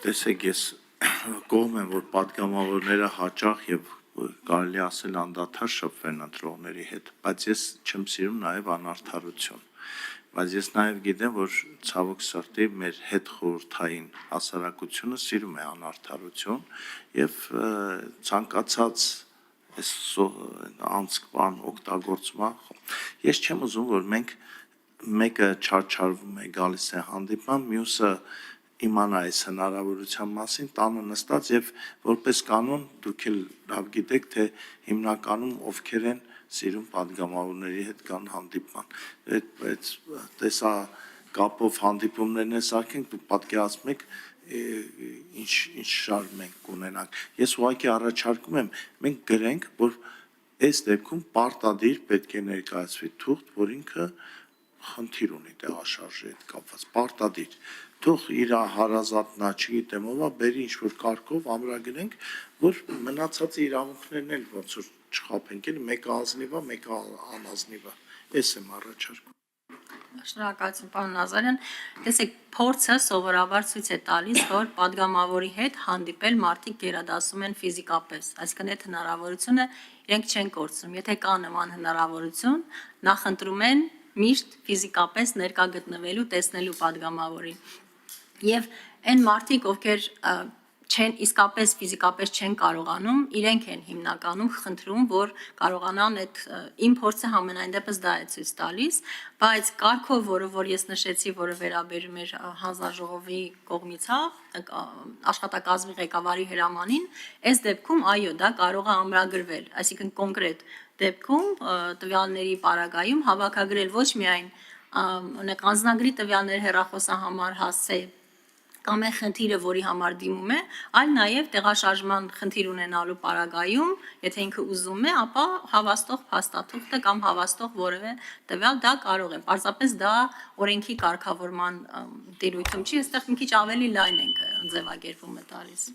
Տեսեք, ես կողմ եմ, որ պատգամավորները հաճախ եւ կարելի ասել անդադար շփվեն ընտրողների հետ, բայց ես չեմ սիրում նաեւ անարդարություն։ Բայց ես նաեւ գիտեմ, որ ցավոք սրտի մեր հետ խորհրդային հասարակությունը սիրում է անարդարություն եւ ցանկացած այս անցք բան օգտագործումա։ Ես չեմ ուզում, որ մենք մեկը չարչարվում է, գալիս է հանդիպման, մյուսը իմանա այս հնարավորության մասին, տանը նստած եւ որպես կանոն դուք էլ լավ գիտեք, թե հիմնականում ովքեր են սիրում պատգամավորների հետ կան հանդիպման։ Այդ տեսա կապով հանդիպումներն են սարքենք, դուք պատկերացնում եք ինչ շարժ մենք կունենանք։ Ես ուղղակի առաջարկում եմ, մենք գրենք, որ այս դեպքում պարտադիր պետք է ներկայացվի թուղթ, որ ինքը խնդիր ունի տեղաշարժի հետ կապված, պարտադիր։ Թող իր հարազատնա, չգիտեմ ով, բերի ինչ-որ կարգով ամրագրենք, որ մնացած իրավունքներն էլ ոնց որ չխաբենք, էլի մեկը ազնիվ է, մեկը անազնիվ է։ Էս եմ առաջարկում։ Շնորհակալություն, պարոն Նազարյան։ Տեսեք, փորձը սովորաբար ցույց է տալիս, որ падգամավորի հետ հանդիպել մարդիկ գերադասում են ֆիզիկապես, այսինքն այդ հնարավորությունը իրենք չեն կորցնում։ Եթե կա նման հնարավորություն, նախընտրում են միշտ ֆիզիկապես ներկա գտնվելու, տեսնելու падգամավորին։ Եւ այն մարդիկ, ովքեր չեն իսկապես ֆիզիկապես չեն կարողանում, իրենք են հիմնականում խնդրում, որ կարողանան այդ իմ փորձը համենայն դեպս դա է ցույց տալիս, բայց կարգով, որ ես նշեցի, որը վերաբերում էր հանձնաժողովի կողմից, աշխատակազմի ղեկավարի հրամանին, այս դեպքում այո, դա կարող է ամրագրվել, այսինքն կոնկրետ դեպքում տվյալների պարագայում հավաքագրել ոչ միայն օրինակ անձնագրի տվյալներ հեռախոսահամար հասցե կամ այն խնդիրը, որի համար դիմում է, այլ նաև տեղաշարժման խնդիր ունենալու պարագայում, եթե ինքը ուզում է, ապա հավաստող փաստաթուղթը կամ հավաստող որևէ տվյալ դա կարող է։ Պարզապես դա օրենքի կարգավորման տիրույթում չի, այստեղ մի քիչ ավելի լայն ենք ձևակերպումը տալիս։